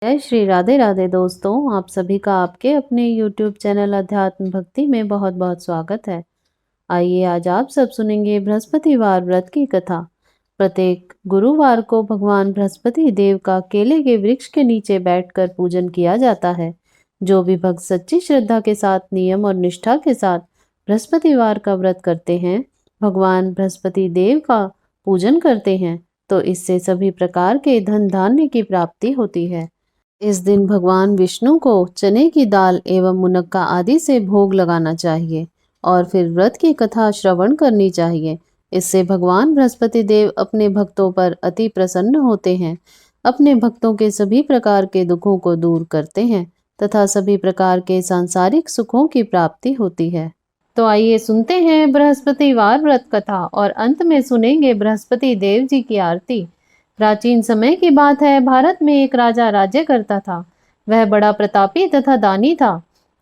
जय श्री राधे राधे दोस्तों, आप सभी का आपके अपने YouTube चैनल अध्यात्म भक्ति में बहुत बहुत स्वागत है। आइए आज आप सब सुनेंगे बृहस्पतिवार व्रत की कथा। प्रत्येक गुरुवार को भगवान बृहस्पति देव का केले के वृक्ष के नीचे बैठकर पूजन किया जाता है। जो भी भक्त सच्ची श्रद्धा के साथ नियम और निष्ठा के साथ बृहस्पतिवार का व्रत करते हैं, भगवान बृहस्पति देव का पूजन करते हैं, तो इससे सभी प्रकार के धन धान्य की प्राप्ति होती है। इस दिन भगवान विष्णु को चने की दाल एवं मुनक्का आदि से भोग लगाना चाहिए और फिर व्रत की कथा श्रवण करनी चाहिए। इससे भगवान बृहस्पति देव अपने भक्तों पर अति प्रसन्न होते हैं, अपने भक्तों के सभी प्रकार के दुखों को दूर करते हैं तथा सभी प्रकार के सांसारिक सुखों की प्राप्ति होती है। तो आइए सुनते हैं बृहस्पतिवार व्रत कथा और अंत में सुनेंगे बृहस्पति देव जी की आरती। प्राचीन समय की बात है। भारत में एक राजा राज्य करता था। वह बड़ा प्रतापी तथा दानी था।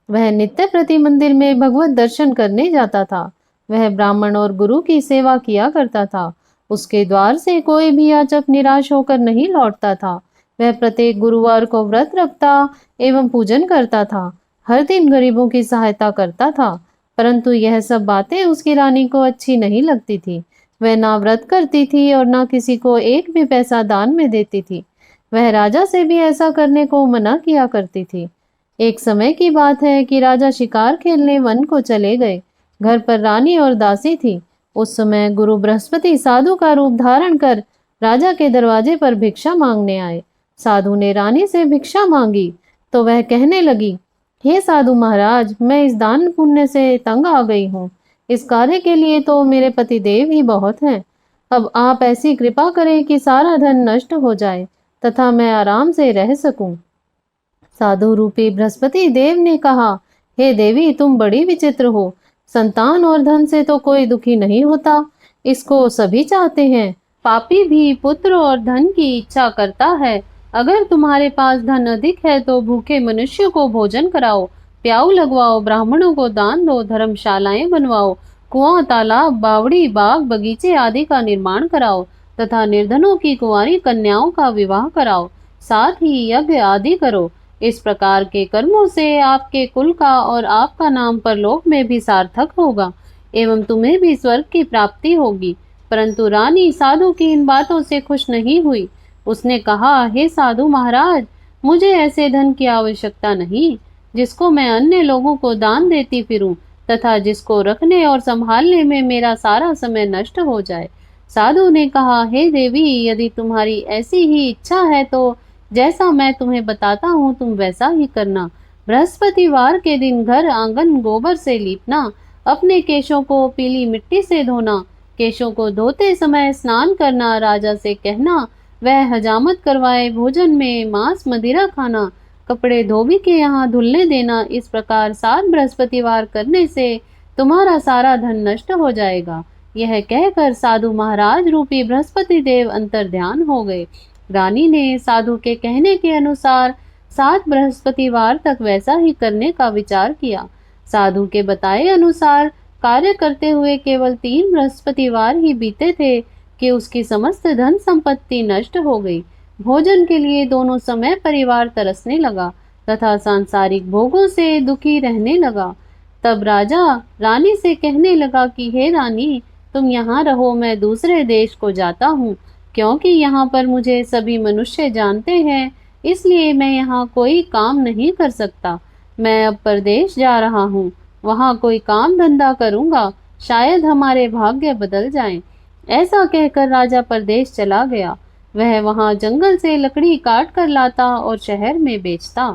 वह नित्य प्रति मंदिर में भगवत दर्शन करने जाता था। वह ब्राह्मण और गुरु की सेवा किया करता था। उसके द्वार से कोई भी याचक निराश होकर नहीं लौटता था। वह प्रत्येक गुरुवार को व्रत रखता एवं पूजन करता था। हर दिन गरीबों की सहायता करता था। परंतु यह सब बातें उसकी रानी को अच्छी नहीं लगती थी। वह ना व्रत करती थी और ना किसी को एक भी पैसा दान में देती थी। वह राजा से भी ऐसा करने को मना किया करती थी। एक समय की बात है कि राजा शिकार खेलने वन को चले गए। घर पर रानी और दासी थी। उस समय गुरु बृहस्पति साधु का रूप धारण कर राजा के दरवाजे पर भिक्षा मांगने आए। साधु ने रानी से भिक्षा मांगी तो वह कहने लगी, हे साधु महाराज, मैं इस दान पुण्य से तंग आ गई हूँ। इस कार्य के लिए तो मेरे पति देव ही बहुत हैं। अब आप ऐसी कृपा करें कि सारा धन नष्ट हो जाए तथा मैं आराम से रह सकूं। साधु रूपी बृहस्पति देव ने कहा, हे देवी, तुम बड़ी विचित्र हो। संतान और धन से तो कोई दुखी नहीं होता, इसको सभी चाहते हैं। पापी भी पुत्र और धन की इच्छा करता है। अगर तुम्हारे पास धन अधिक है तो भूखे मनुष्य को भोजन कराओ, प्याऊ लगवाओ, ब्राह्मणों को दान दो, धर्मशालाएं बनवाओ, कुआं, तालाब, बावड़ी, बाग, बगीचे आदि का निर्माण कराओ तथा निर्धनों की कुंवारी कन्याओं का विवाह कराओ। साथ ही यज्ञ आदि करो। इस प्रकार के कर्मों से आपके कुल का और आपका नाम परलोक में भी सार्थक होगा एवं तुम्हें भी स्वर्ग की प्राप्ति होगी। परंतु रानी साधु की इन बातों से खुश नहीं हुई। उसने कहा, हे साधु महाराज, मुझे ऐसे धन की आवश्यकता नहीं जिसको मैं अन्य लोगों को दान देती फिरूं तथा जिसको रखने और संभालने में मेरा सारा समय नष्ट हो जाए। साधु ने कहा, हे देवी, यदि तुम्हारी ऐसी ही इच्छा है तो जैसा मैं तुम्हें बताता हूँ तुम वैसा ही करना। बृहस्पतिवार के दिन घर आंगन गोबर से लीपना, अपने केशों को पीली मिट्टी से धोना, केशों को धोते समय स्नान करना, राजा से कहना वह हजामत करवाए, भोजन में मांस मदिरा खाना, कपड़े धोबी के यहाँ धुलने देना। इस प्रकार 7 बृहस्पतिवार करने से तुम्हारा सारा धन नष्ट हो जाएगा। यह कहकर साधु महाराज रूपी बृहस्पति देव अंतर ध्यान हो गए। रानी ने साधु के कहने के अनुसार 7 बृहस्पतिवार तक वैसा ही करने का विचार किया। साधु के बताए अनुसार कार्य करते हुए केवल 3 बृहस्पतिवार ही बीते थे कि उसकी समस्त धन संपत्ति नष्ट हो गई। भोजन के लिए दोनों समय परिवार तरसने लगा तथा सांसारिक भोगों से दुखी रहने लगा। तब राजा रानी से कहने लगा कि हे रानी, तुम यहाँ रहो, मैं दूसरे देश को जाता हूँ, क्योंकि यहाँ पर मुझे सभी मनुष्य जानते हैं, इसलिए मैं यहाँ कोई काम नहीं कर सकता। मैं अब परदेश जा रहा हूँ, वहाँ कोई काम धंधा करूँगा, शायद हमारे भाग्य बदल जाएं। ऐसा कहकर राजा परदेश चला गया। वह वहां जंगल से लकड़ी काट कर लाता और शहर में बेचता।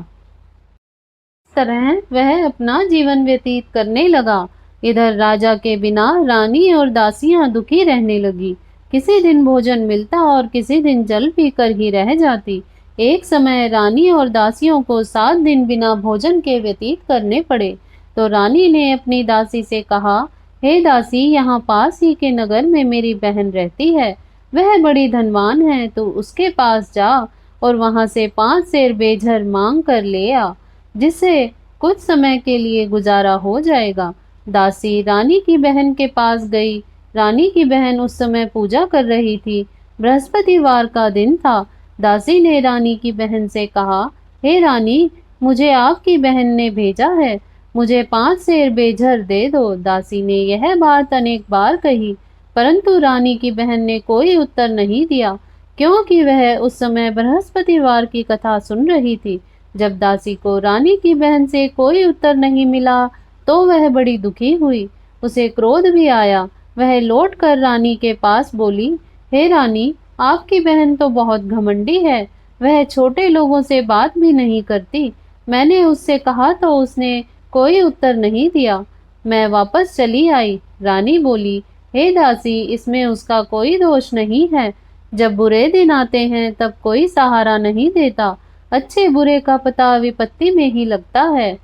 इस तरह वह अपना जीवन व्यतीत करने लगा। इधर राजा के बिना रानी और दासियां दुखी रहने लगी। किसी दिन भोजन मिलता और किसी दिन जल पीकर ही रह जाती। एक समय रानी और दासियों को 7 दिन बिना भोजन के व्यतीत करने पड़े। तो रानी ने अपनी दासी से कहा, हे दासी, यहाँ पास ही के नगर में मेरी बहन रहती है। वह बड़ी धनवान है, तो उसके पास जा और वहां से 5 सेर बेझर मांग कर ले आ, जिससे कुछ समय के लिए गुजारा हो जाएगा। दासी रानी की बहन के पास गई। रानी की बहन उस समय पूजा कर रही थी। बृहस्पतिवार का दिन था। दासी ने रानी की बहन से कहा, हे रानी, मुझे आपकी बहन ने भेजा है, मुझे 5 सेर बेझर दे दो। दासी ने यह बात अनेक बार कही, परंतु रानी की बहन ने कोई उत्तर नहीं दिया, क्योंकि वह उस समय बृहस्पतिवार की कथा सुन रही थी। जब दासी को रानी की बहन से कोई उत्तर नहीं मिला, तो वह बड़ी दुखी हुई, उसे क्रोध भी आया। वह लौटकर रानी के पास बोली, हे रानी, आपकी बहन तो बहुत घमंडी है, वह छोटे लोगों से बात भी नहीं करती। मैंने उससे कहा तो उसने कोई उत्तर नहीं दिया। मैं वापस चली आई। रानी बोली, हे दासी, इसमें उसका कोई दोष नहीं है। जब बुरे दिन आते हैं तब कोई सहारा नहीं देता। अच्छे बुरे का पता विपत्ति में ही लगता है।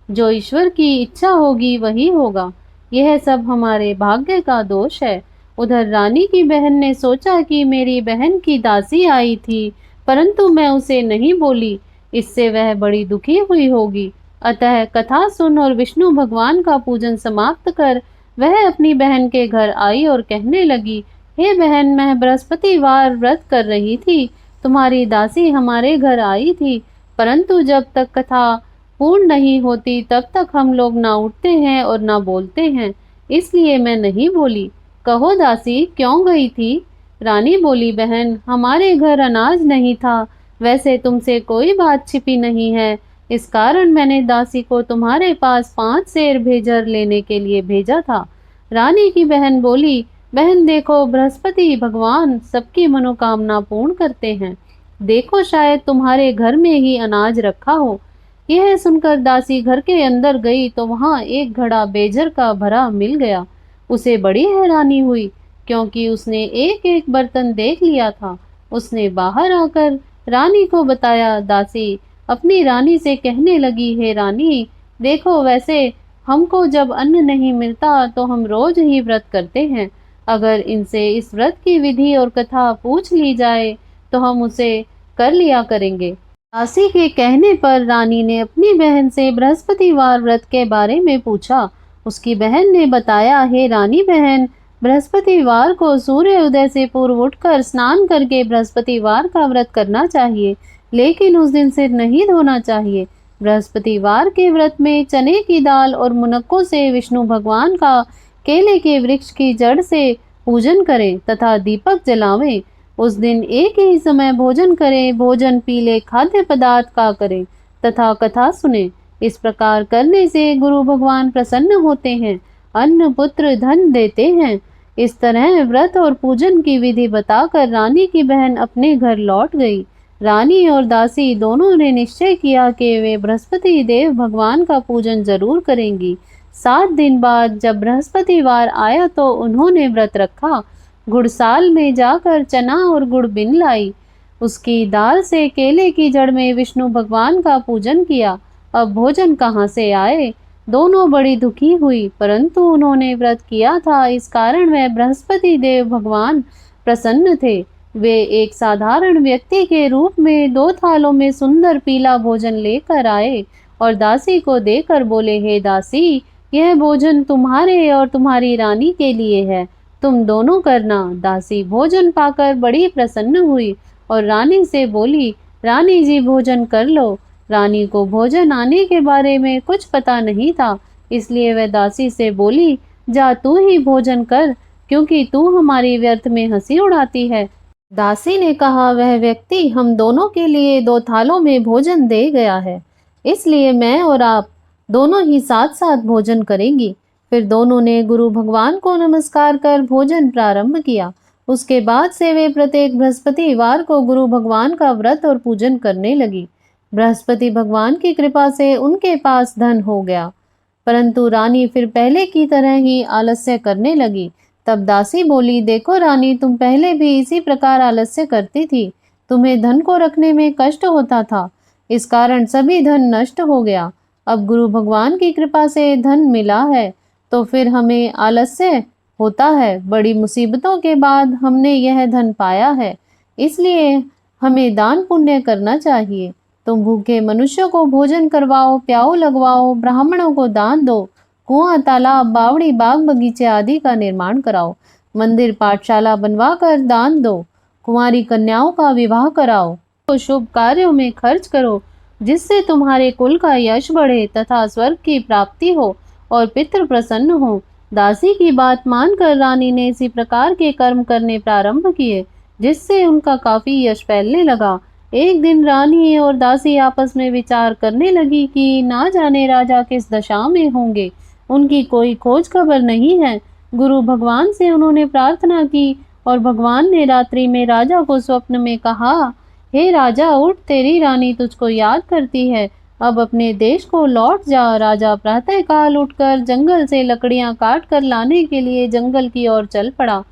जो ईश्वर की इच्छा होगी वही होगा। यह सब हमारे भाग्य का दोष है। उधर रानी की बहन ने सोचा कि मेरी बहन की दासी आई थी, परंतु मैं उसे नहीं बोली, इससे वह बड़ी दुखी हुई होगी। अतः कथा सुन और विष्णु भगवान का पूजन समाप्त कर वह अपनी बहन के घर आई और कहने लगी, हे बहन, मैं बृहस्पतिवार व्रत कर रही थी, तुम्हारी दासी हमारे घर आई थी, परंतु जब तक कथा पूर्ण नहीं होती तब तक हम लोग ना उठते हैं और ना बोलते हैं, इसलिए मैं नहीं बोली। कहो दासी, क्यों गई थी? रानी बोली, बहन, हमारे घर अनाज नहीं था, वैसे तुमसे कोई बात छिपी नहीं है, इस कारण मैंने दासी को तुम्हारे पास 5 सेर भेजर लेने के लिए भेजा था। रानी की बहन बोली, बहन देखो, बृहस्पति भगवान सबकी मनोकामना पूर्ण करते हैं, देखो शायद तुम्हारे घर में ही अनाज रखा हो। यह सुनकर दासी घर के अंदर गई तो वहां एक घड़ा बेजर का भरा मिल गया। उसे बड़ी हैरानी हुई, क्योंकि उसने एक एक बर्तन देख लिया था। उसने बाहर आकर रानी को बताया। दासी अपनी रानी से कहने लगी, हे रानी, देखो, वैसे हमको जब अन्न नहीं मिलता तो हम रोज ही व्रत करते हैं। अगर इनसे इस व्रत की विधि और कथा पूछ ली जाए तो हम उसे कर लिया करेंगे। दासी के कहने पर रानी ने अपनी बहन से बृहस्पतिवार व्रत के बारे में पूछा। उसकी बहन ने बताया, हे रानी बहन, बृहस्पतिवार को सूर्य उदय से पूर्व उठकर स्नान करके बृहस्पतिवार का व्रत करना चाहिए, लेकिन उस दिन सिर नहीं धोना चाहिए। बृहस्पतिवार के व्रत में चने की दाल और मुनक्कों से विष्णु भगवान का केले के वृक्ष की जड़ से पूजन करें तथा दीपक जलावें। उस दिन एक ही समय भोजन करें, भोजन पीले खाद्य पदार्थ का करें तथा कथा सुने। इस प्रकार करने से गुरु भगवान प्रसन्न होते हैं, अन्न पुत्र धन देते हैं। इस तरह व्रत और पूजन की विधि बताकर रानी की बहन अपने घर लौट गई। रानी और दासी दोनों ने निश्चय किया कि वे बृहस्पति देव भगवान का पूजन जरूर करेंगी। 7 दिन बाद जब बृहस्पतिवार आया तो उन्होंने व्रत रखा। गुड़साल में जाकर चना और गुड़ बिन लाई, उसकी दाल से केले की जड़ में विष्णु भगवान का पूजन किया। अब भोजन कहाँ से आए? दोनों बड़ी दुखी हुई, परंतु उन्होंने व्रत किया था, इस कारण वह बृहस्पति देव भगवान प्रसन्न थे। वे एक साधारण व्यक्ति के रूप में 2 थालों में सुंदर पीला भोजन लेकर आए और दासी को देकर बोले, हे दासी, यह भोजन तुम्हारे और तुम्हारी रानी के लिए है, तुम दोनों करना। दासी भोजन पाकर बड़ी प्रसन्न हुई और रानी से बोली, रानी जी, भोजन कर लो। रानी को भोजन आने के बारे में कुछ पता नहीं था, इसलिए वह दासी से बोली, जा तू ही भोजन कर, क्योंकि तू हमारी व्यर्थ में हंसी उड़ाती है। दासी ने कहा, वह व्यक्ति हम दोनों के लिए 2 थालों में भोजन दे गया है, इसलिए मैं और आप दोनों ही साथ साथ भोजन करेंगी। फिर दोनों ने गुरु भगवान को नमस्कार कर भोजन प्रारंभ किया। उसके बाद से वे प्रत्येक बृहस्पतिवार को गुरु भगवान का व्रत और पूजन करने लगी। बृहस्पति भगवान की कृपा से उनके पास धन हो गया, परंतु रानी फिर पहले की तरह ही आलस्य करने लगी। तब दासी बोली, देखो रानी, तुम पहले भी इसी प्रकार आलस्य करती थी, तुम्हें धन को रखने में कष्ट होता था, इस कारण सभी धन नष्ट हो गया। अब गुरु भगवान की कृपा से धन मिला है तो फिर हमें आलस्य होता है। बड़ी मुसीबतों के बाद हमने यह धन पाया है, इसलिए हमें दान पुण्य करना चाहिए। तुम भूखे मनुष्यों को भोजन करवाओ, प्याऊ लगवाओ, ब्राह्मणों को दान दो, कुआं, तालाब, बावड़ी, बाग बगीचे आदि का निर्माण कराओ, मंदिर, पाठशाला बनवा कर दान दो, कुंवारी कन्याओं का विवाह कराओ, को शुभ कार्यों में खर्च करो, जिससे तुम्हारे कुल का यश बढ़े तथा स्वर्ग की प्राप्ति हो और पितृ प्रसन्न हो। दासी की बात मानकर रानी ने इसी प्रकार के कर्म करने प्रारंभ किए, जिससे उनका काफी यश फैलने लगा। एक दिन रानी और दासी आपस में विचार करने लगी कि ना जाने राजा किस दशा में होंगे, उनकी कोई खोज खबर नहीं है। गुरु भगवान से उन्होंने प्रार्थना की और भगवान ने रात्रि में राजा को स्वप्न में कहा, हे राजा उठ, तेरी रानी तुझको याद करती है, अब अपने देश को लौट जा। राजा प्रातःकाल उठकर जंगल से लकड़ियां काट कर लाने के लिए जंगल की ओर चल पड़ा।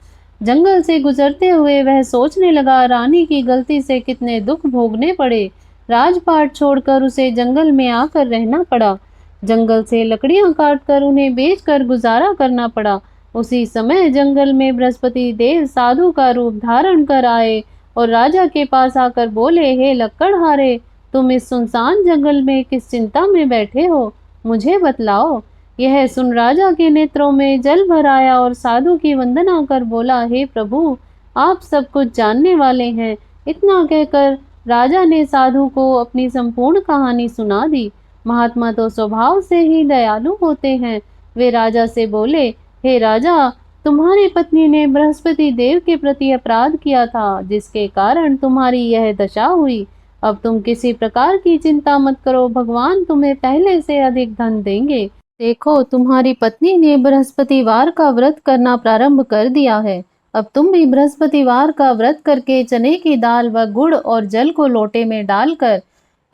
जंगल से गुजरते हुए वह सोचने लगा, रानी की गलती से कितने दुख भोगने पड़े। राजपाट छोड़कर उसे जंगल में आकर रहना पड़ा। जंगल से लकड़ियां काटकर उन्हें बेचकर गुजारा करना पड़ा। उसी समय जंगल में बृहस्पति देव साधु का रूप धारण कर आए और राजा के पास आकर बोले, हे लक्कड़हारे, तुम इस सुनसान जंगल में किस चिंता में बैठे हो, मुझे बतलाओ। यह सुन राजा के नेत्रों में जल भर आया और साधु की वंदना कर बोला, हे प्रभु, आप सब कुछ जानने वाले हैं। इतना कहकर राजा ने साधु को अपनी संपूर्ण कहानी सुना दी। महात्मा तो स्वभाव से ही दयालु होते हैं। वे राजा से बोले, हे राजा, तुम्हारी पत्नी ने बृहस्पति देव के प्रति अपराध किया था, जिसके कारण तुम्हारी यह दशा हुई। अब तुम किसी प्रकार की चिंता मत करो, भगवान तुम्हें पहले से अधिक धन देंगे। देखो, तुम्हारी पत्नी ने बृहस्पतिवार का व्रत करना प्रारंभ कर दिया है। अब तुम भी बृहस्पतिवार का व्रत करके चने की दाल व गुड़ और जल को लोटे में डालकर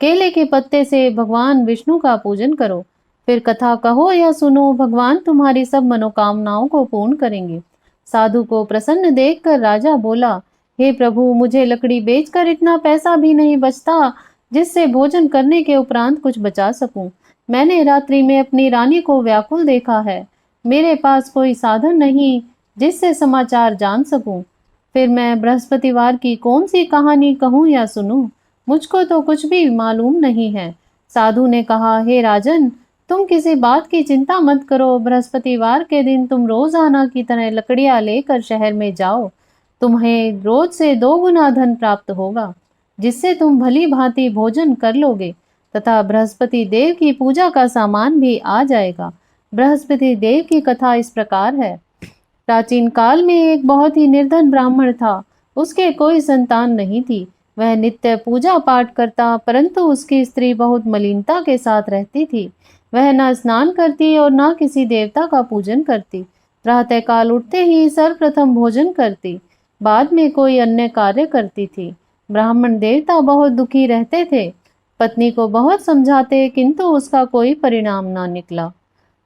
केले के पत्ते से भगवान विष्णु का पूजन करो। फिर कथा कहो या सुनो, भगवान तुम्हारी सब मनोकामनाओं को पूर्ण करेंगे। साधु को प्रसन्न देखकर राजा बोला, हे प्रभु, मुझे लकड़ी बेचकर इतना पैसा भी नहीं बचता जिससे भोजन करने के उपरांत कुछ बचा सकूं। मैंने रात्रि में अपनी रानी को व्याकुल देखा है। मेरे पास कोई साधन नहीं जिससे समाचार जान सकूं। फिर मैं बृहस्पतिवार की कौन सी कहानी कहूं या सुनूं? मुझको तो कुछ भी मालूम नहीं है। साधु ने कहा, हे राजन, तुम किसी बात की चिंता मत करो। बृहस्पतिवार के दिन तुम रोजाना की तरह लकड़ियां लेकर शहर में जाओ। तुम्हें रोज से 2 गुना धन प्राप्त होगा, जिससे तुम भली भांति भोजन कर लोगे तथा बृहस्पति देव की पूजा का सामान भी आ जाएगा। बृहस्पति देव की कथा इस प्रकार है। प्राचीन काल में एक बहुत ही निर्धन ब्राह्मण था। उसके कोई संतान नहीं थी। वह नित्य पूजा पाठ करता, परंतु उसकी स्त्री बहुत मलिनता के साथ रहती थी। वह न स्नान करती और न किसी देवता का पूजन करती। प्रातःकाल उठते ही सर्वप्रथम भोजन करती, बाद में कोई अन्य कार्य करती थी। ब्राह्मण देवता बहुत दुखी रहते थे। पत्नी को बहुत समझाते, किंतु उसका कोई परिणाम न निकला।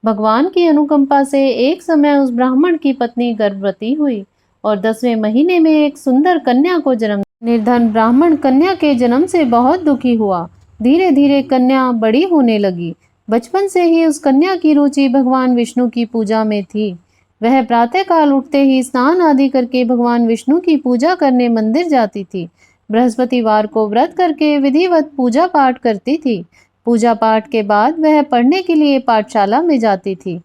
भगवान की अनुकंपा से एक समय उस ब्राह्मण की पत्नी गर्भवती हुई और 10वें महीने में एक सुंदर कन्या को जन्म। निर्धन ब्राह्मण कन्या के जन्म से बहुत दुखी हुआ। धीरे धीरे कन्या बड़ी होने लगी। बचपन से ही उस कन्या की रुचि भगवान विष्णु की पूजा में थी। वह प्रातःकाल उठते ही स्नान आदि करके भगवान विष्णु की पूजा करने मंदिर जाती थी। बृहस्पतिवार को व्रत करके विधिवत पूजा पाठ करती थी। पूजा पाठ के बाद वह पढ़ने के लिए पाठशाला में जाती थी।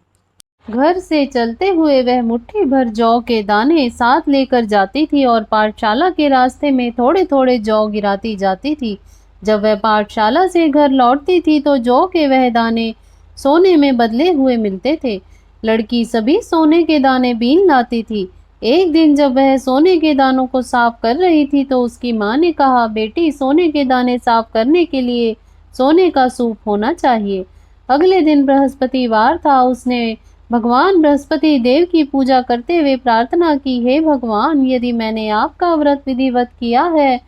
घर से चलते हुए वह मुट्ठी भर जौ के दाने साथ लेकर जाती थी और पाठशाला के रास्ते में थोड़े थोड़े जौ गिराती जाती थी। जब वह पाठशाला से घर लौटती थी तो जौ के वह दाने सोने में बदले हुए मिलते थे। लड़की सभी सोने के दाने बीन लाती थी। एक दिन जब वह सोने के दानों को साफ कर रही थी तो उसकी माँ ने कहा, बेटी, सोने के दाने साफ करने के लिए सोने का सूप होना चाहिए। अगले दिन बृहस्पतिवार था। उसने भगवान बृहस्पति देव की पूजा करते हुए प्रार्थना की, हे भगवान, यदि मैंने आपका व्रत विधिवत किया है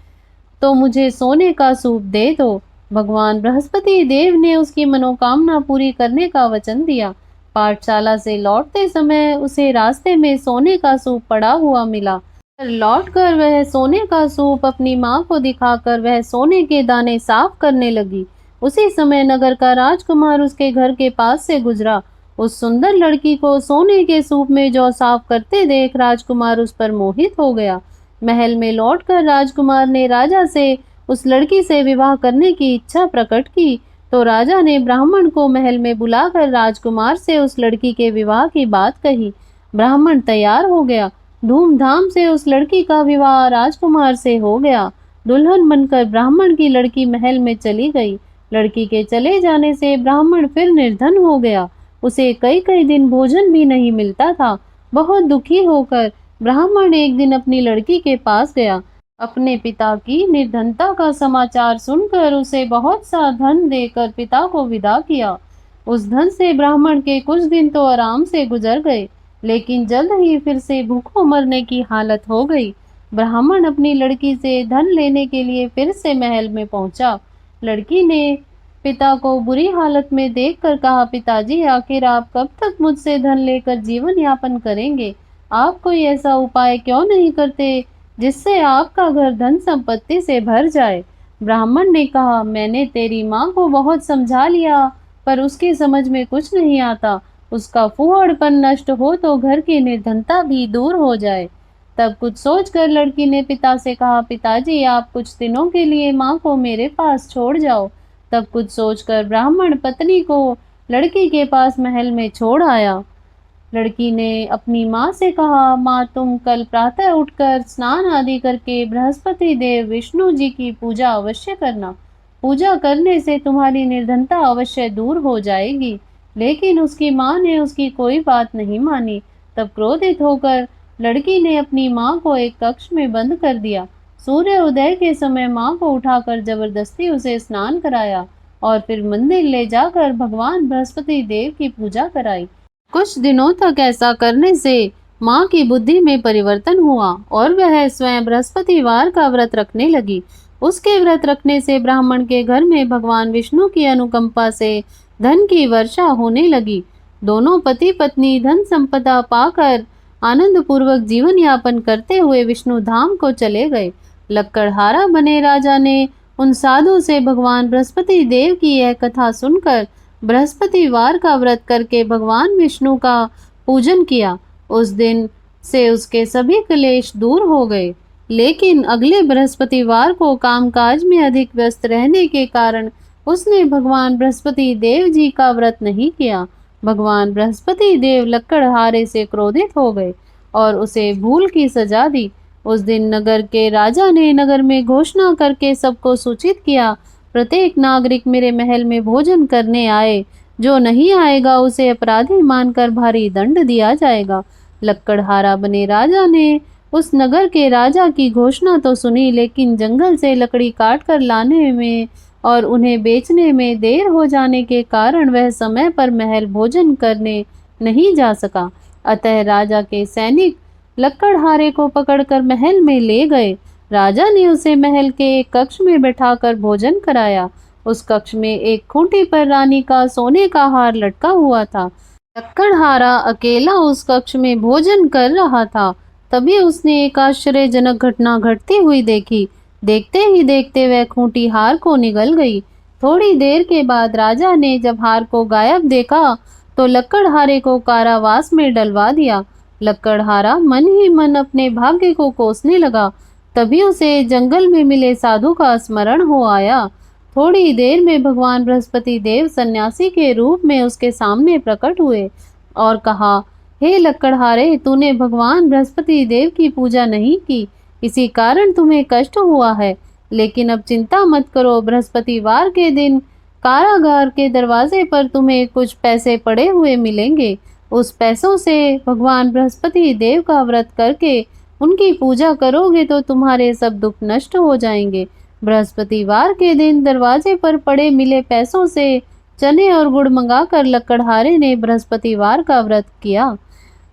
तो मुझे सोने का सूप दे दो। भगवान बृहस्पति देव ने उसकी मनोकामना पूरी करने का वचन दिया। पाठशाला से लौटते समय उसे रास्ते में सोने का सूप पड़ा हुआ मिला। लौटकर वह सोने का सूप अपनी माँ को दिखाकर वह सोने के दाने साफ करने लगी। उसी समय नगर का राजकुमार उसके घर के पास से गुजरा। उस सुंदर लड़की को सोने के सूप में जौ साफ करते देख राजकुमार उस पर मोहित हो गया। महल में लौटकर राजकुमार ने राजा से उस लड़की से विवाह करने की इच्छा प्रकट की, तो राजा ने ब्राह्मण को महल में बुलाकर राजकुमार से उस लड़की के विवाह की बात कही। ब्राह्मण तैयार हो गया। धूमधाम से उस लड़की का विवाह राजकुमार से हो गया। दुल्हन बनकर ब्राह्मण की लड़की महल में चली गई। लड़की के चले जाने से ब्राह्मण फिर निर्धन हो गया। उसे कई कई दिन भोजन भी नहीं मिलता था। बहुत दुखी होकर ब्राह्मण एक दिन अपनी लड़की के पास गया। अपने पिता की निर्धनता का समाचार सुनकर उसे बहुत सा धन देकर पिता को विदा किया। उस धन से ब्राह्मण के कुछ दिन तो आराम से गुजर गए, लेकिन जल्द ही फिर से भूखों मरने की हालत हो गई। ब्राह्मण अपनी लड़की से धन लेने के लिए फिर से महल में पहुंचा। लड़की ने पिता को बुरी हालत में देखकर कहा, पिताजी, आखिर आप कब तक मुझसे धन लेकर जीवन यापन करेंगे? आप कोई ऐसा उपाय क्यों नहीं करते जिससे आपका घर धन संपत्ति से भर जाए? ब्राह्मण ने कहा, मैंने तेरी माँ को बहुत समझा लिया, पर उसकी समझ में कुछ नहीं आता। उसका फूहड़पन नष्ट हो तो घर की निर्धनता भी दूर हो जाए। तब कुछ सोचकर लड़की ने पिता से कहा, पिताजी, आप कुछ दिनों के लिए माँ को मेरे पास छोड़ जाओ। तब कुछ सोचकर ब्राह्मण पत्नी को लड़की के पास महल में छोड़ आया। लड़की ने अपनी माँ से कहा, माँ, तुम कल प्रातः उठकर स्नान आदि करके बृहस्पति देव विष्णु जी की पूजा अवश्य करना। पूजा करने से तुम्हारी निर्धनता अवश्य दूर हो जाएगी। लेकिन उसकी माँ ने उसकी कोई बात नहीं मानी। तब क्रोधित होकर लड़की ने अपनी माँ को एक कक्ष में बंद कर दिया। सूर्य उदय के समय माँ को उठाकर जबरदस्ती उसे स्नान कराया और फिर मंदिर ले जाकर भगवान बृहस्पति देव की पूजा कराई। कुछ दिनों तक ऐसा करने से माँ की बुद्धि में परिवर्तन हुआ और वह स्वयं बृहस्पतिवार का व्रत रखने लगी। उसके व्रत रखने से ब्राह्मण के घर में भगवान विष्णु की अनुकंपा से धन की वर्षा होने लगी। दोनों पति पत्नी धन संपदा पाकर आनंद पूर्वक जीवन यापन करते हुए विष्णु धाम को चले गए। लक्कड़हारा बने राजा ने उन साधु से भगवान बृहस्पति देव की यह कथा सुनकर बृहस्पतिवार का व्रत करके भगवान विष्णु का पूजन किया। उस दिन से उसके सभी क्लेश दूर हो गए। लेकिन अगले बृहस्पतिवार को कामकाज में अधिक व्यस्त रहने के कारण उसने भगवान बृहस्पति देव जी का व्रत नहीं किया। भगवान बृहस्पति देव लक्कड़हारे से क्रोधित हो गए और उसे भूल की सजा दी। उस दिन नगर के राजा ने नगर में घोषणा करके सबको सूचित किया, प्रत्येक नागरिक मेरे महल में भोजन करने आए। जो नहीं आएगा उसे अपराधी मानकर भारी दंड दिया जाएगा। लक्कड़हारा बने राजा ने उस नगर के राजा की घोषणा तो सुनी, लेकिन जंगल से लकड़ी काट कर लाने में और उन्हें बेचने में देर हो जाने के कारण वह समय पर महल भोजन करने नहीं जा सका। अतः राजा के सैनिक लक्कड़हारे को पकड़कर महल में ले गए। राजा ने उसे महल के एक कक्ष में बैठाकर भोजन कराया। उस कक्ष में एक खूंटी पर रानी का सोने का हार लटका हुआ था। लक्कड़हारा अकेला उस कक्ष में भोजन कर रहा था। तभी उसने एक आश्चर्यजनक घटना घटती हुई देखी। देखते ही देखते वह खूंटी हार को निगल गई। थोड़ी देर के बाद राजा ने जब हार को गायब देखा तो लक्कड़हारे को कारावास में डलवा दिया। लक्कड़हारा मन ही मन अपने भाग्य को कोसने लगा। तभी उसे जंगल में मिले साधु का स्मरण हो आया। थोड़ी देर में भगवान बृहस्पति देव सन्यासी के रूप में उसके सामने प्रकट हुए और कहा, हे लक्कड़हारे, तूने भगवान बृहस्पति देव की पूजा नहीं की, इसी कारण तुम्हें कष्ट हुआ है। लेकिन अब चिंता मत करो, बृहस्पतिवार के दिन कारागार के दरवाजे पर तुम्हें कुछ पैसे पड़े हुए मिलेंगे। उस पैसों से भगवान बृहस्पति देव का व्रत करके उनकी पूजा करोगे तो तुम्हारे सब दुख नष्ट हो जाएंगे। बृहस्पतिवार के दिन दरवाजे पर पड़े मिले पैसों से चने और गुड़ मंगाकर लक्कड़हारे ने बृहस्पतिवार का व्रत किया।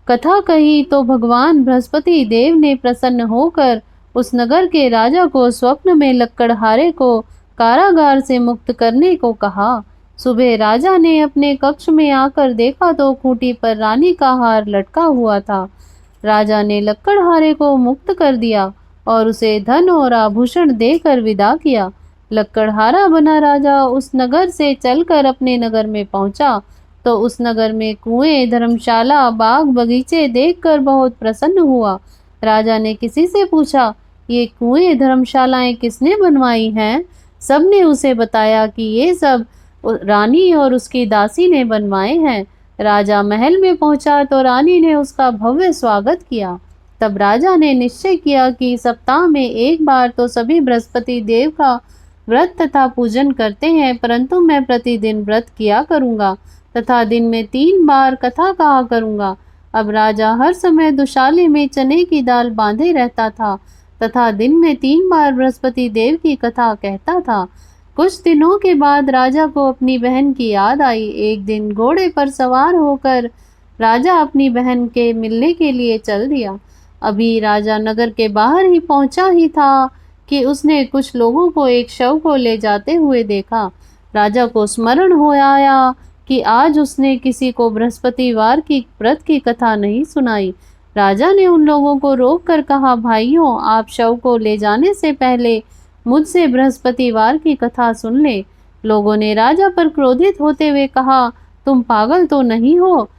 कथा कही तो भगवान बृहस्पति देव ने प्रसन्न होकर उस नगर के राजा को स्वप्न में लक्कड़हारे को कारागार से मुक्त करने को कहा। सुबह राजा ने अपने कक्ष में आकर देखा तो खूंटी पर रानी का हार लटका हुआ था। राजा ने लक्कड़हारे को मुक्त कर दिया और उसे धन और आभूषण देकर विदा किया। लक्कड़हारा बना राजा उस नगर से चलकर अपने नगर में पहुंचा तो उस नगर में कुएं, धर्मशाला, बाग बगीचे देखकर बहुत प्रसन्न हुआ। राजा ने किसी से पूछा, ये कुएं, धर्मशालाएं किसने बनवाई हैं? सबने उसे बताया कि ये सब रानी और उसकी दासी ने बनवाए हैं। राजा महल में पहुंचा तो रानी ने उसका भव्य स्वागत किया। तब राजा ने निश्चय किया कि सप्ताह में एक बार तो सभी बृहस्पति देव का व्रत तथा पूजन करते हैं, परंतु मैं प्रतिदिन व्रत किया करूंगा तथा दिन में 3 बार कथा कहा करूंगा। अब राजा हर समय दुशाले में चने की दाल बांधे रहता था तथा दिन में 3 बार बृहस्पति देव की कथा कहता था। कुछ दिनों के बाद राजा को अपनी बहन की याद आई। एक दिन घोड़े पर सवार होकर राजा अपनी बहन के मिलने के लिए चल दिया। अभी राजा नगर के बाहर ही पहुंचा ही था कि उसने कुछ लोगों को एक शव को ले जाते हुए देखा। राजा को स्मरण हो आया कि आज उसने किसी को बृहस्पतिवार की व्रत की कथा नहीं सुनाई। राजा ने उन लोगों को रोक कर कहा, भाइयों, आप शव को ले जाने से पहले मुझसे बृहस्पतिवार की कथा सुन ले। लोगों ने राजा पर क्रोधित होते हुए कहा, तुम पागल तो नहीं हो?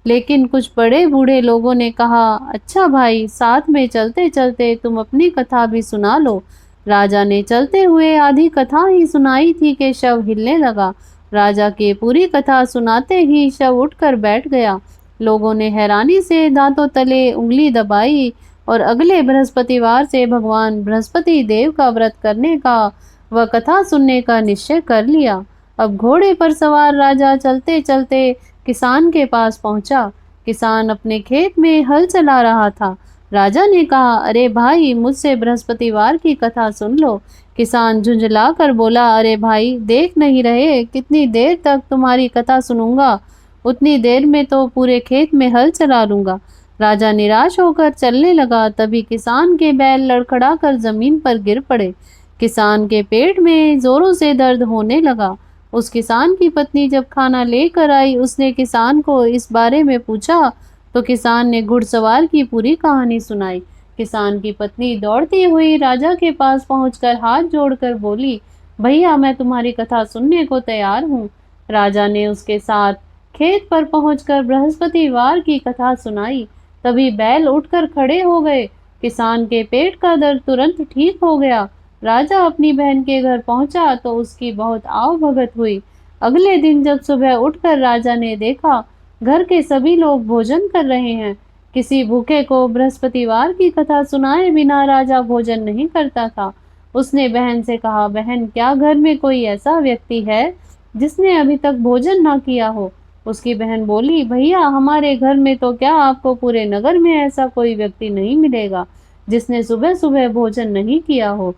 लेकिन कुछ बड़े बूढ़े लोगों ने कहा, अच्छा भाई, साथ में चलते चलते तुम अपनी कथा भी सुना लो। राजा ने चलते हुए आधी कथा ही सुनाई थी कि शव हिलने लगा। राजा के पूरी कथा सुनाते ही शव उठकर बैठ गया। लोगों ने हैरानी से दांतों तले उंगली दबाई और अगले बृहस्पतिवार से भगवान बृहस्पति देव का व्रत करने का व कथा सुनने का निश्चय कर लिया। अब घोड़े पर सवार राजा चलते चलते किसान के पास पहुंचा। किसान अपने खेत में हल चला रहा था। राजा ने कहा, अरे भाई, मुझसे बृहस्पतिवार की कथा सुन लो। किसान झुंझला कर बोला, अरे भाई, देख नहीं रहे कितनी देर तक तुम्हारी कथा सुनूंगा? उतनी देर में तो पूरे खेत में हल चला लूंगा। राजा निराश होकर चलने लगा। तभी किसान के बैल लड़खड़ा कर जमीन पर गिर पड़े। किसान के पेट में जोरों से दर्द होने लगा। उस किसान की पत्नी जब खाना लेकर आई, उसने किसान को इस बारे में पूछा तो किसान ने घुड़सवार की पूरी कहानी सुनाई। किसान की पत्नी दौड़ती हुई राजा के पास पहुंचकर हाथ जोड़कर बोली, भैया, मैं तुम्हारी कथा सुनने को तैयार हूँ। राजा ने उसके साथ खेत पर पहुंचकर बृहस्पतिवार की कथा सुनाई। तभी बैल उठकर खड़े हो गए। किसान के पेट का दर्द तुरंत ठीक हो गया। राजा अपनी बहन के घर पहुंचा तो उसकी बहुत आवभगत हुई। अगले दिन जब सुबह उठकर राजा ने देखा, घर के सभी लोग भोजन कर रहे हैं। किसी भूखे को बृहस्पतिवार की कथा सुनाए बिना राजा भोजन नहीं करता था। उसने बहन से कहा, बहन, क्या घर में कोई ऐसा व्यक्ति है जिसने अभी तक भोजन ना किया हो? उसकी बहन बोली, भैया, हमारे घर में तो क्या, आपको पूरे नगर में ऐसा कोई व्यक्ति नहीं मिलेगा जिसने सुबह सुबह भोजन नहीं किया हो।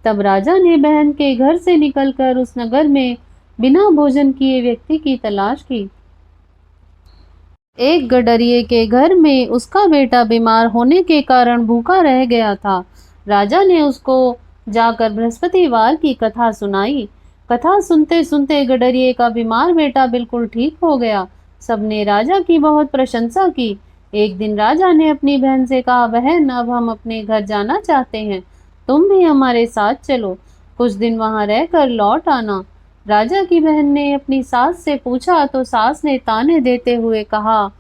तब राजा ने बहन के घर से निकलकर उस नगर में बिना भोजन किए व्यक्ति की तलाश की। एक गडरिये के घर में उसका बेटा बीमार होने के कारण भूखा रह गया था। राजा ने उसको जाकर बृहस्पतिवार की कथा सुनाई। कथा सुनते सुनते गडरिये का बीमार बेटा बिल्कुल ठीक हो गया। सबने राजा की बहुत प्रशंसा की। एक दिन राजा ने अपनी बहन से कहा, बहन, अब हम अपने घर जाना चाहते हैं, तुम भी हमारे साथ चलो, कुछ दिन वहां रहकर लौट आना। राजा की बहन ने अपनी सास से पूछा तो सास ने ताने देते हुए कहा,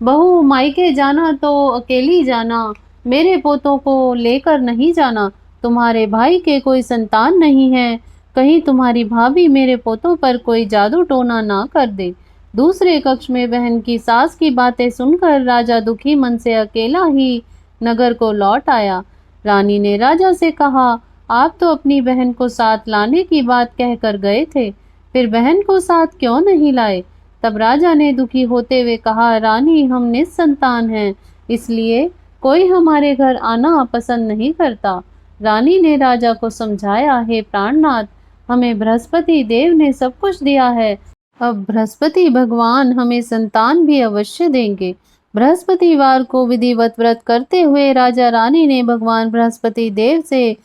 बहू, मायके जाना तो अकेली जाना, मेरे पोतों को लेकर नहीं जाना। तुम्हारे भाई के कोई संतान नहीं है, कहीं तुम्हारी भाभी मेरे पोतों पर कोई जादू टोना ना कर दे। दूसरे कक्ष में बहन की सास की बातें सुनकर राजा दुखी मन से अकेला ही नगर को लौट आया। रानी ने राजा से कहा, आप तो अपनी बहन को साथ लाने की बात कहकर गए थे, फिर बहन को साथ क्यों नहीं लाए? तब राजा ने दुखी होते हुए कहा, रानी, हम निसंतान हैं, इसलिए कोई हमारे घर आना पसंद नहीं करता। रानी ने राजा को समझाया, हे प्राणनाथ, हमें बृहस्पति देव ने सब कुछ दिया है, अब बृहस्पति भगवान हमें संतान भी अवश्य देंगे। बृहस्पतिवार को विधिवत व्रत करते हुए राजा रानी ने भगवान बृहस्पति देव से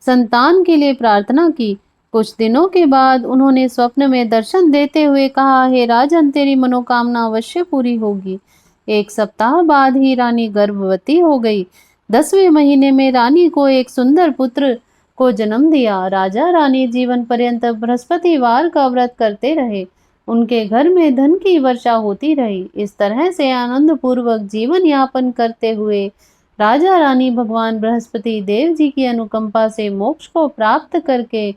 संतान के लिए प्रार्थना की। कुछ दिनों के बाद उन्होंने स्वप्न में दर्शन देते हुए कहा, हे राजन, तेरी मनोकामना अवश्य पूरी होगी। एक सप्ताह बाद ही रानी गर्भवती हो गई। 10वें महीने में रानी को एक सुंदर पुत्र को जन्म दिया। राजा रानी जीवन पर्यंत बृहस्पतिवार का व्रत करते रहे। उनके घर में धन की वर्षा होती रही। इस तरह से आनंद पूर्वक जीवन यापन करते हुए राजा रानी भगवान बृहस्पति देव जी की अनुकंपा से मोक्ष को प्राप्त करके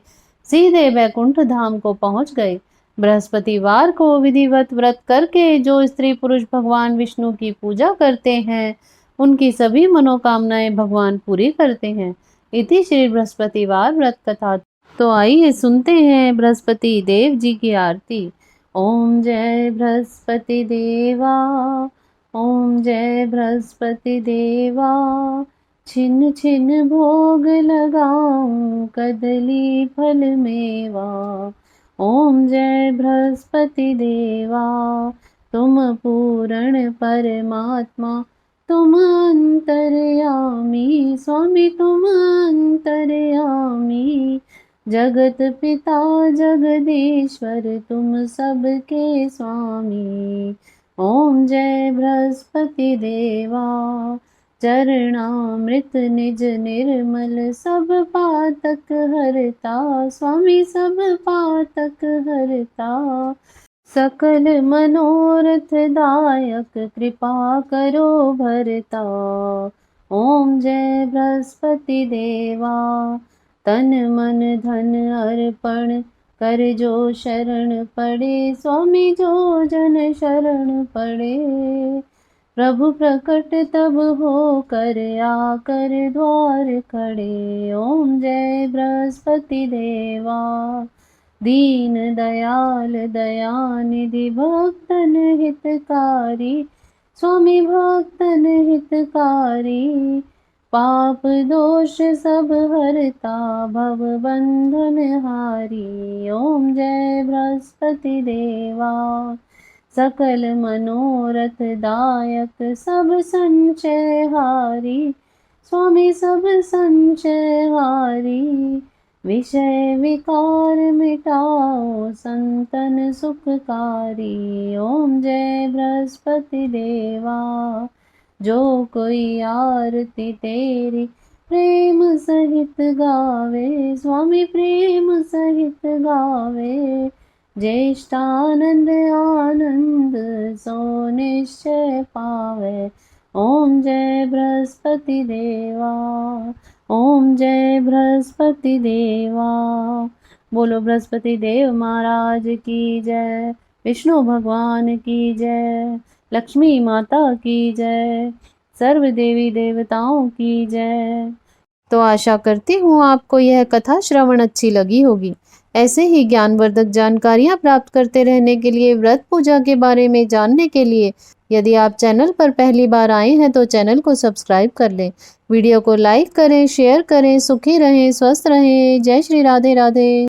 सीधे वैकुंठ धाम को पहुंच गए। बृहस्पतिवार को विधिवत व्रत करके जो स्त्री पुरुष भगवान विष्णु की पूजा करते हैं, उनकी सभी मनोकामनाएं भगवान पूरी करते हैं। इति श्री बृहस्पतिवार व्रत कथा। तो आइए सुनते हैं बृहस्पति देव जी की आरती। ओम जय बृहस्पति देवा, ओम जय बृहस्पति देवा। छिन छिन भोग लगाऊं कदली फल मेवा। ओम जय बृहस्पति देवा, तुम पूर्ण परमात्मा, तुम अंतर्यामी स्वामी, तुम अंतर्यामी। जगत पिता जगदीश्वर, तुम सबके स्वामी। ओम जय बृहस्पति देवा, चरणामृत निज निर्मल, सब पातक हरता स्वामी, सब पातक हरता। सकल मनोरथ दायक, कृपा करो भरता। ओम जय बृहस्पति देवा, तन मन धन अर्पण कर जो शरण पड़े स्वामी, जो जन शरण पड़े। प्रभु प्रकट तब हो कर आकर द्वार खड़े। ओम जय बृहस्पति देवा, दीन दयाल दयानिधि, भक्तन हितकारी स्वामी, भक्तन हितकारी। पाप दोष सब हरता, भव बंधन हारी। ओम जय बृहस्पति देवा, सकल मनोरथ दायक, सब संचय हारी स्वामी, सब संचय हारी। विषय विकार मिटाओ, संतन सुखकारी। ओम जय बृहस्पति देवा, जो कोई आरती तेरी प्रेम सहित गावे स्वामी, प्रेम सहित गावे। ज्येष्ठानंद आनंद सो निश्चय पावे। ओम जय बृहस्पति देवा, ओम जय बृहस्पति देवा। बोलो बृहस्पति देव महाराज की जय, विष्णु भगवान की जय, लक्ष्मी माता की जय, सर्व देवी देवताओं की जय। तो आशा करती हूँ आपको यह कथा श्रवण अच्छी लगी होगी। ऐसे ही ज्ञानवर्धक जानकारियाँ प्राप्त करते रहने के लिए, व्रत पूजा के बारे में जानने के लिए यदि आप चैनल पर पहली बार आए हैं तो चैनल को सब्सक्राइब कर लें। वीडियो को लाइक करें, शेयर करें। सुखी रहें, स्वस्थ रहें। जय श्री राधे राधे।